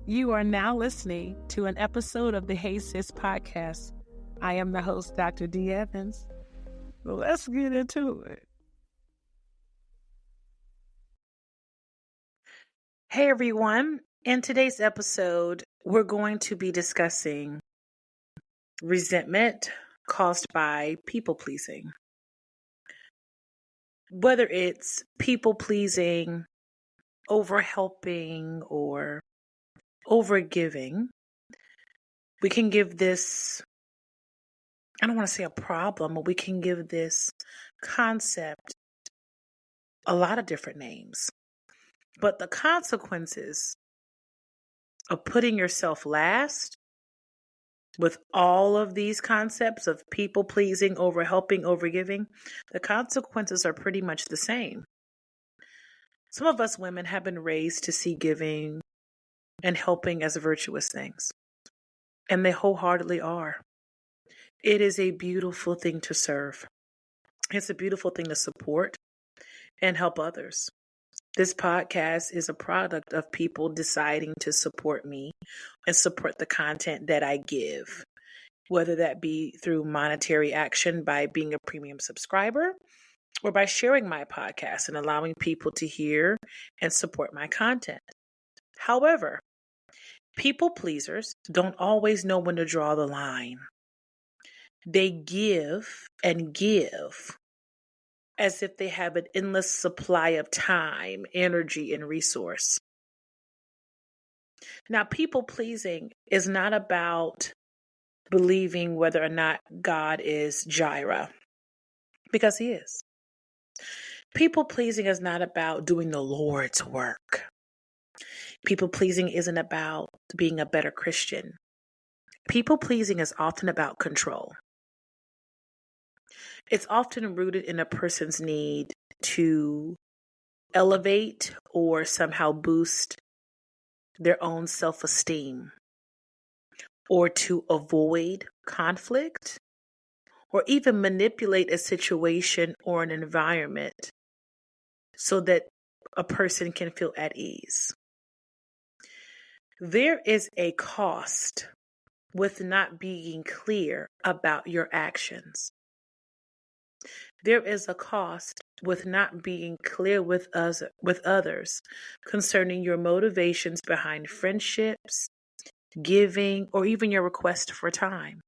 You are now listening to an episode of the Hey Sis podcast. I am the host, Dr. Dee Evans. Well, let's get into it. Hey everyone. In today's episode, we're going to be discussing resentment caused by people pleasing. Whether it's people pleasing, over helping, or over giving, we can give this, I don't want to say a problem, but we can give this concept a lot of different names. But the consequences of putting yourself last with all of these concepts of people pleasing, over helping, over giving, the consequences are pretty much the same. Some of us women have been raised to see giving and helping as virtuous things, and they wholeheartedly are. It is a beautiful thing to serve. It's a beautiful thing to support and help others. This podcast is a product of people deciding to support me and support the content that I give, whether that be through monetary action by being a premium subscriber or by sharing my podcast and allowing people to hear and support my content. However, people pleasers don't always know when to draw the line. They give and give as if they have an endless supply of time, energy, and resource. Now, people pleasing is not about believing whether or not God is Jireh, because He is. People pleasing is not about doing the Lord's work. People pleasing isn't about being a better Christian. People pleasing is often about control. It's often rooted in a person's need to elevate or somehow boost their own self-esteem, or to avoid conflict, or even manipulate a situation or an environment so that a person can feel at ease. There is a cost with not being clear about your actions. There is a cost with not being clear with others concerning your motivations behind friendships, giving, or even your request for time.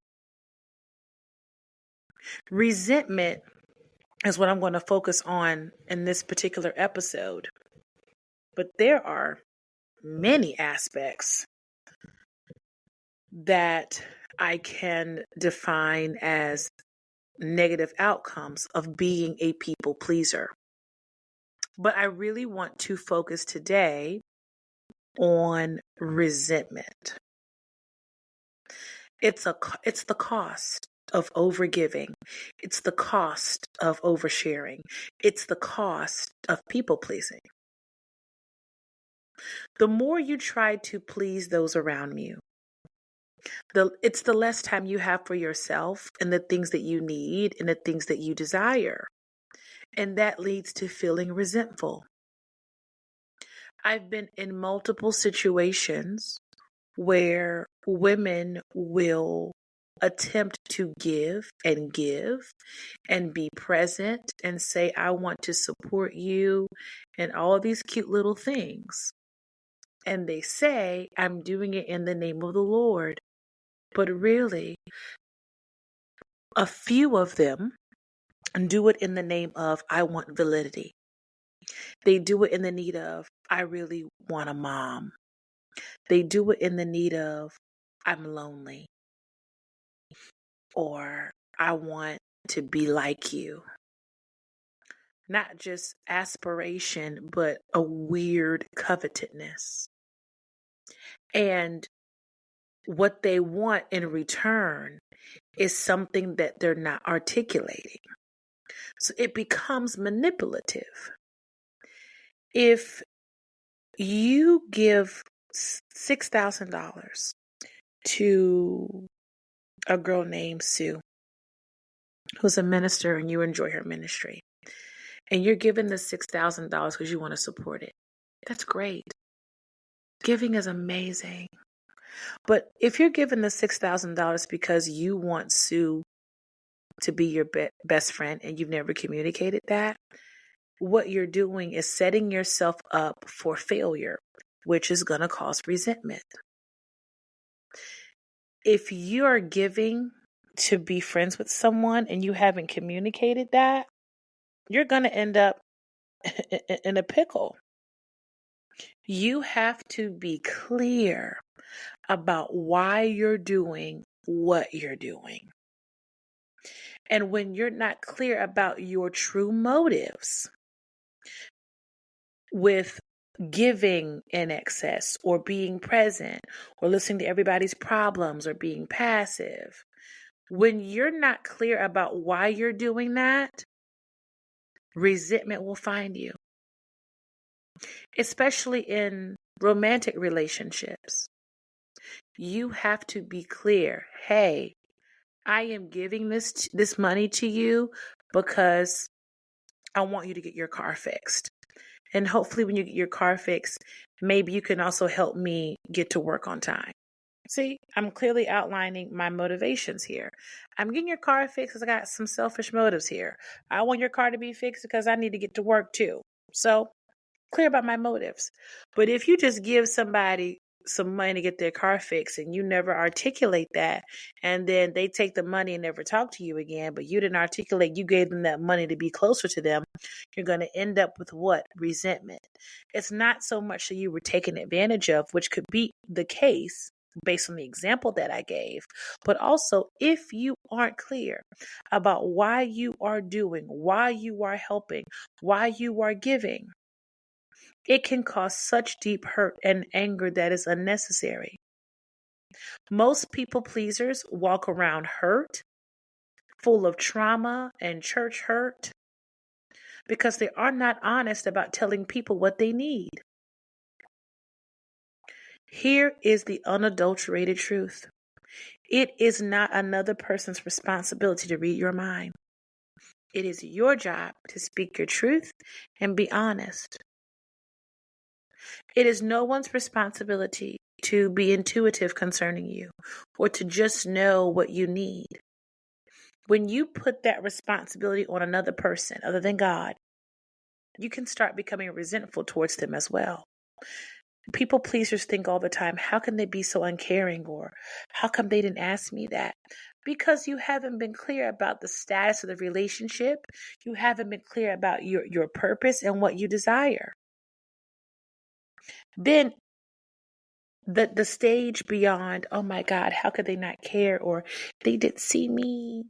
Resentment is what I'm going to focus on in this particular episode. But there are many aspects that I can define as negative outcomes of being a people pleaser. But I really want to focus today on resentment. It's the cost of overgiving. It's the cost of oversharing. It's the cost of people pleasing. The more you try to please those around you, it's the less time you have for yourself and the things that you need and the things that you desire. And that leads to feeling resentful. I've been in multiple situations where women will attempt to give and be present and say, I want to support you and all of these cute little things. And they say, I'm doing it in the name of the Lord. But really, a few of them do it in the name of, I want validity. They do it in the need of, I really want a mom. They do it in the need of, I'm lonely. Or I want to be like you. Not just aspiration, but a weird covetousness. And what they want in return is something that they're not articulating. So it becomes manipulative. If you give $6,000 to a girl named Sue, who's a minister, and you enjoy her ministry, and you're giving the $6,000 because you want to support it, that's great. Giving is amazing. But if you're giving the $6,000 because you want Sue to be your best friend and you've never communicated that, what you're doing is setting yourself up for failure, which is going to cause resentment. If you are giving to be friends with someone and you haven't communicated that, you're going to end up in a pickle. You have to be clear about why you're doing what you're doing. And when you're not clear about your true motives with giving in excess or being present or listening to everybody's problems or being passive, when you're not clear about why you're doing that, resentment will find you, especially in romantic relationships. You have to be clear. Hey, I am giving this money to you because I want you to get your car fixed. And hopefully when you get your car fixed, maybe you can also help me get to work on time. See, I'm clearly outlining my motivations here. I'm getting your car fixed because I got some selfish motives here. I want your car to be fixed because I need to get to work too. So clear about my motives. But if you just give somebody some money to get their car fixed and you never articulate that, and then they take the money and never talk to you again, but you didn't articulate you gave them that money to be closer to them, you're going to end up with what? Resentment. It's not so much that you were taken advantage of, which could be the case based on the example that I gave, but also if you aren't clear about why you are doing, why you are helping, why you are giving, it can cause such deep hurt and anger that is unnecessary. Most people pleasers walk around hurt, full of trauma and church hurt, because they are not honest about telling people what they need. Here is the unadulterated truth. It is not another person's responsibility to read your mind. It is your job to speak your truth and be honest. It is no one's responsibility to be intuitive concerning you or to just know what you need. When you put that responsibility on another person other than God, you can start becoming resentful towards them as well. People pleasers think all the time, how can they be so uncaring, or how come they didn't ask me that? Because you haven't been clear about the status of the relationship. You haven't been clear about your purpose and what you desire. Then the stage beyond, oh my God, how could they not care, or they didn't see me.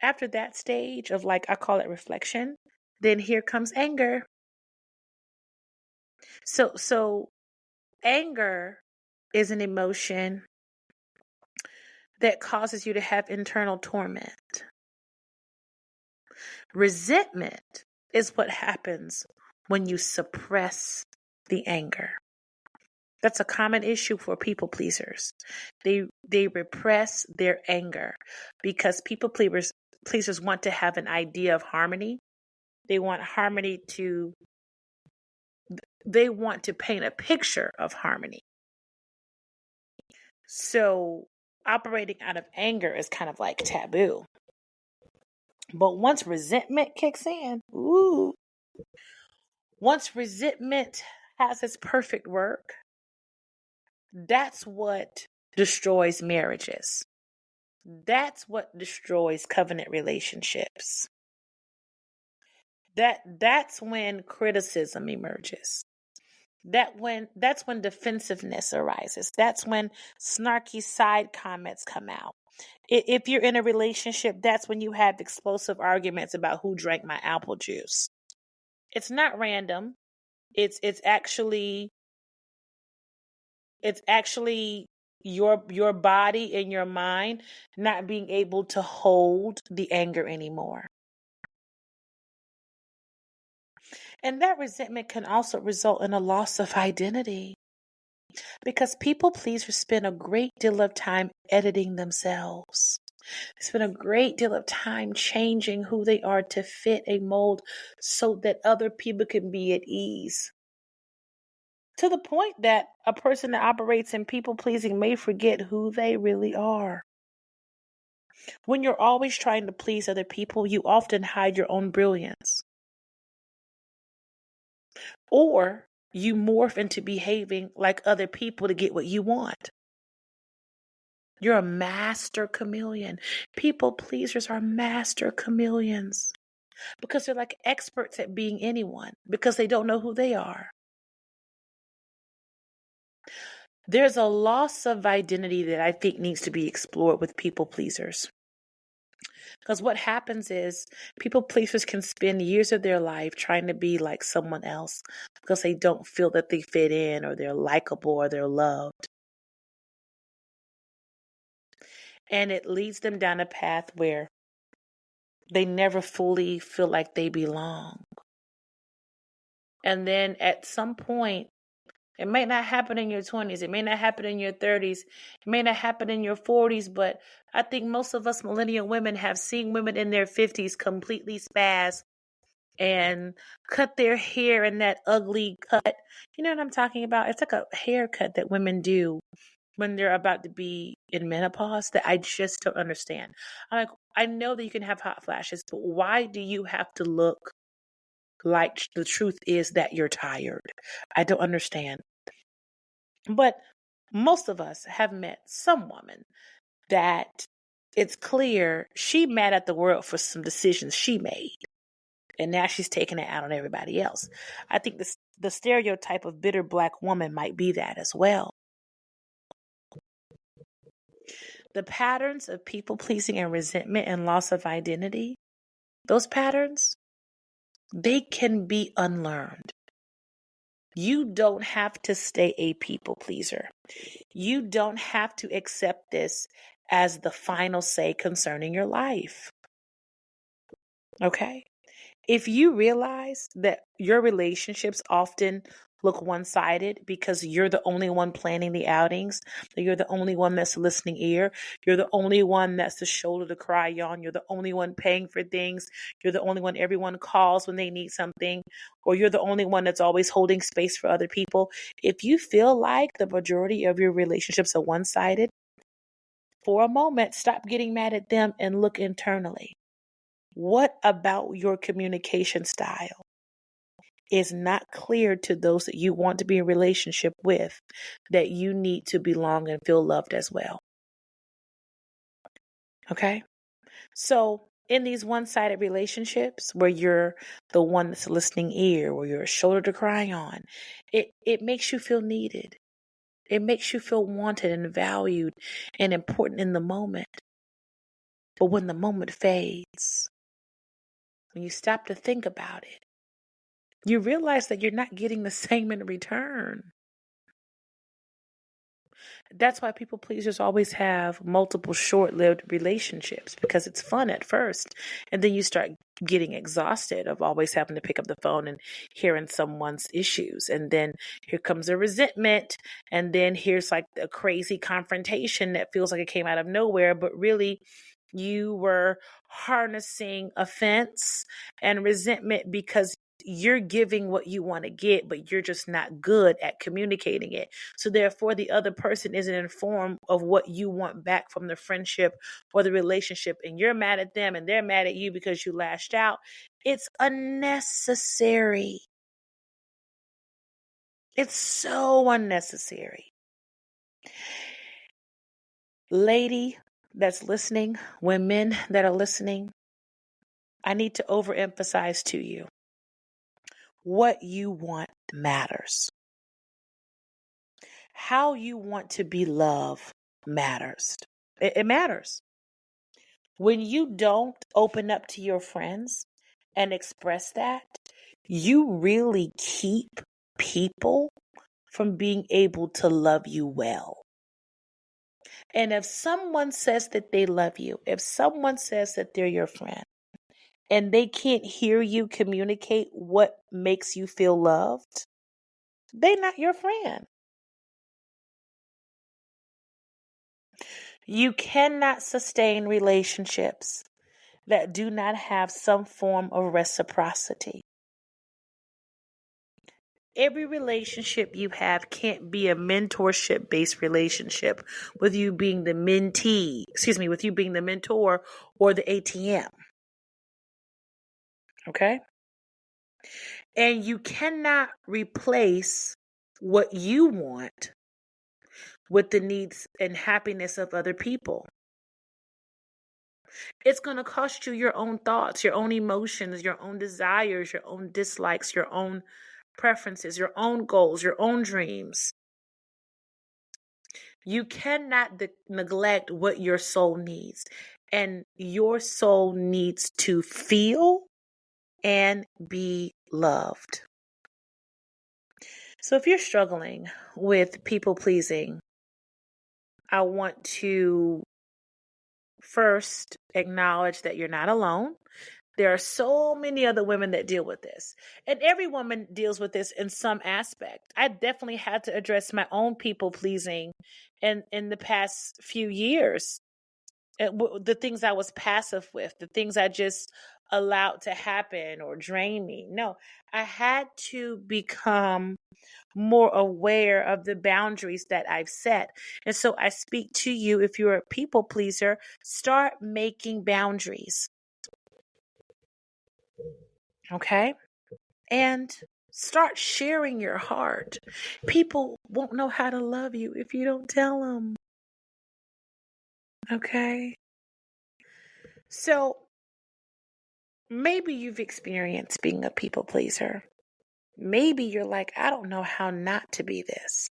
After that stage of, like, I call it reflection, then here comes anger. So anger is an emotion that causes you to have internal torment. Resentment is what happens when you suppress the anger. That's a common issue for people pleasers. They repress their anger because people pleasers want to have an idea of harmony. They want they want to paint a picture of harmony. So operating out of anger is kind of like taboo. But once resentment kicks in, once resentment has its perfect work, that's what destroys marriages. That's what destroys covenant relationships. That's when criticism emerges. That's when defensiveness arises. That's when snarky side comments come out. If you're in a relationship, that's when you have explosive arguments about who drank my apple juice. It's not random. It's actually your body and your mind not being able to hold the anger anymore. And that resentment can also result in a loss of identity, because people pleasers spend a great deal of time editing themselves. They spend a great deal of time changing who they are to fit a mold so that other people can be at ease. to the point that a person that operates in people pleasing may forget who they really are. When you're always trying to please other people, you often hide your own brilliance. Or you morph into behaving like other people to get what you want. You're a master chameleon. People pleasers are master chameleons because they're like experts at being anyone because they don't know who they are. There's a loss of identity that I think needs to be explored with people pleasers. Because what happens is people pleasers can spend years of their life trying to be like someone else because they don't feel that they fit in or they're likable or they're loved. And it leads them down a path where they never fully feel like they belong. And then at some point, it may not happen in your 20s. It may not happen in your 30s. It may not happen in your 40s. But I think most of us millennial women have seen women in their 50s completely spaz and cut their hair in that ugly cut. You know what I'm talking about? It's like a haircut that women do when they're about to be in menopause that I just don't understand. I'm like, I know that you can have hot flashes, but why do you have to look like the truth is that you're tired? I don't understand. But most of us have met some woman that it's clear she mad at the world for some decisions she made. And now she's taking it out on everybody else. I think the stereotype of bitter black woman might be that as well. The patterns of people pleasing and resentment and loss of identity, those patterns, they can be unlearned. You don't have to stay a people pleaser. You don't have to accept this as the final say concerning your life. Okay? If you realize that your relationships often look one-sided because you're the only one planning the outings, that you're the only one that's the listening ear, you're the only one that's the shoulder to cry on, you're the only one paying for things, you're the only one everyone calls when they need something, or you're the only one that's always holding space for other people. If you feel like the majority of your relationships are one-sided, for a moment, stop getting mad at them and look internally. What about your communication style is not clear to those that you want to be in relationship with that you need to belong and feel loved as well? Okay? So in these one-sided relationships where you're the one that's a listening ear, where you're a shoulder to cry on, it makes you feel needed. It makes you feel wanted and valued and important in the moment. But when the moment fades, when you stop to think about it, you realize that you're not getting the same in return. That's why people pleasers always have multiple short-lived relationships, because it's fun at first. And then you start getting exhausted of always having to pick up the phone and hearing someone's issues. And then here comes a resentment. And then here's like a crazy confrontation that feels like it came out of nowhere, but really you were harnessing offense and resentment because you're giving what you want to get, but you're just not good at communicating it. So therefore, the other person isn't informed of what you want back from the friendship or the relationship, and you're mad at them and they're mad at you because you lashed out. It's unnecessary. It's so unnecessary. Lady that's listening, women that are listening, I need to overemphasize to you, what you want matters. How you want to be loved matters. It matters. When you don't open up to your friends and express that, you really keep people from being able to love you well. And if someone says that they love you, if someone says that they're your friend, and they can't hear you communicate what makes you feel loved, they're not your friend. You cannot sustain relationships that do not have some form of reciprocity. Every relationship you have can't be a mentorship based relationship with you being the mentee, with you being the mentor or the ATM. Okay? And you cannot replace what you want with the needs and happiness of other people. It's going to cost you your own thoughts, your own emotions, your own desires, your own dislikes, your own preferences, your own goals, your own dreams. You cannot neglect what your soul needs. And your soul needs to feel and be loved. So if you're struggling with people pleasing, I want to first acknowledge that you're not alone. There are so many other women that deal with this. And every woman deals with this in some aspect. I definitely had to address my own people pleasing in the past few years. The things I was passive with, the things I just allowed to happen or drain me. No, I had to become more aware of the boundaries that I've set. And so I speak to you, if you're a people pleaser, start making boundaries. Okay? And start sharing your heart. People won't know how to love you if you don't tell them. Okay? So maybe you've experienced being a people pleaser. Maybe you're like, I don't know how not to be this.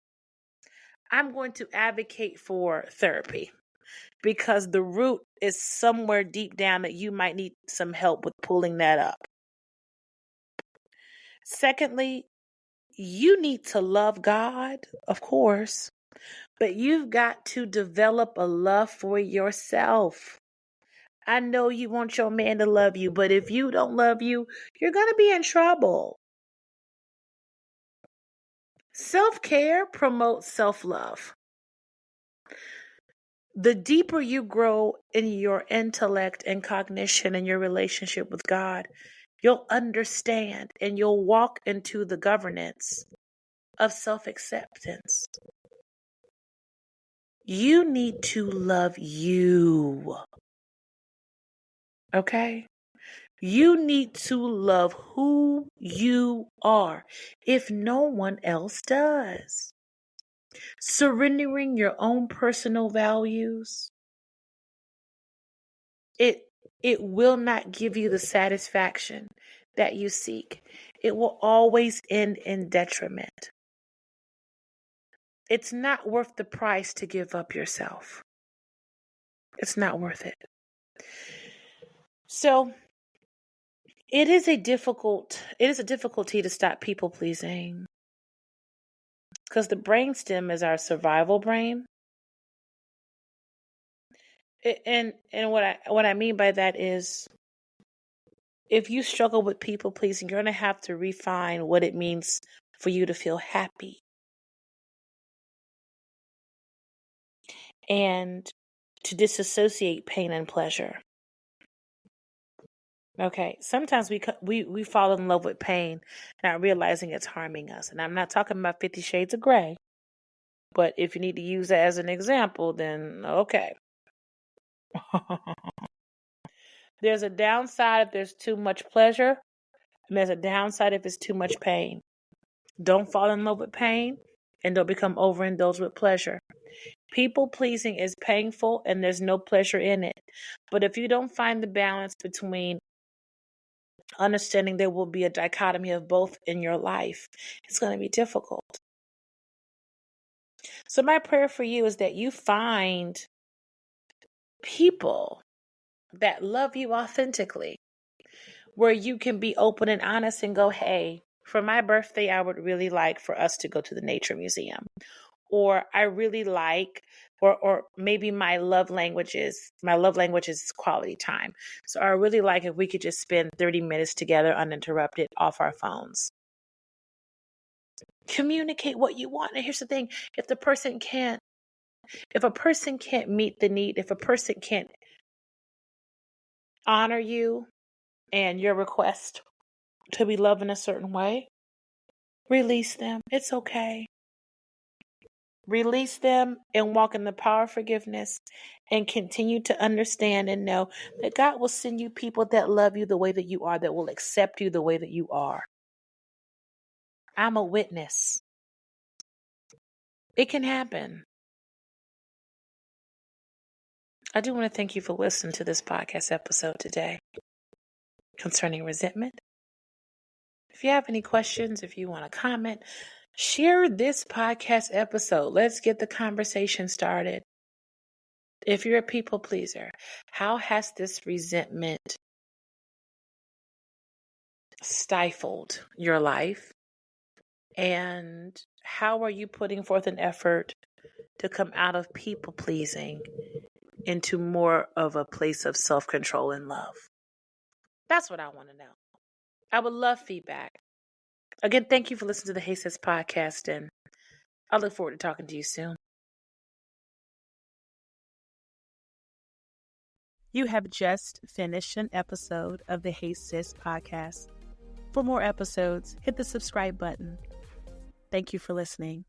I'm going to advocate for therapy because the root is somewhere deep down that you might need some help with pulling that up. Secondly, you need to love God, of course, but you've got to develop a love for yourself. I know you want your man to love you, but if you don't love you, you're going to be in trouble. Self-care promotes self-love. The deeper you grow in your intellect and cognition and your relationship with God, you'll understand and you'll walk into the governance of self-acceptance. You need to love you. Okay? You need to love who you are if no one else does. Surrendering your own personal values, it will not give you the satisfaction that you seek. It will always end in detriment. It's not worth the price to give up yourself. It's not worth it. So it is a difficulty to stop people pleasing because the brainstem is our survival brain. And what I mean by that is, if you struggle with people pleasing, you're going to have to refine what it means for you to feel happy and to disassociate pain and pleasure. Okay, sometimes we fall in love with pain, not realizing it's harming us. And I'm not talking about 50 Shades of Grey, but if you need to use that as an example, then okay. There's a downside if there's too much pleasure, and there's a downside if it's too much pain. Don't fall in love with pain, and don't become overindulged with pleasure. People pleasing is painful and there's no pleasure in it. But if you don't find the balance between understanding there will be a dichotomy of both in your life, it's going to be difficult. So my prayer for you is that you find people that love you authentically, where you can be open and honest and go, hey, for my birthday, I would really like for us to go to the nature museum. Or I really like, or maybe my love language is quality time. So I really like if we could just spend 30 minutes together uninterrupted off our phones. Communicate what you want. And here's the thing, if a person can't meet the need, if a person can't honor you and your request to be loved in a certain way, Release them. It's okay. Release them and walk in the power of forgiveness and continue to understand and know that God will send you people that love you the way that you are, that will accept you the way that you are. I'm a witness. It can happen. I do want to thank you for listening to this podcast episode today concerning resentment. If you have any questions, if you want to comment, share this podcast episode. Let's get the conversation started. If you're a people pleaser, how has this resentment stifled your life? And how are you putting forth an effort to come out of people pleasing into more of a place of self-control and love? That's what I want to know. I would love feedback. Again, thank you for listening to the Hey Sis podcast, and I look forward to talking to you soon. You have just finished an episode of the Hey Sis podcast. For more episodes, hit the subscribe button. Thank you for listening.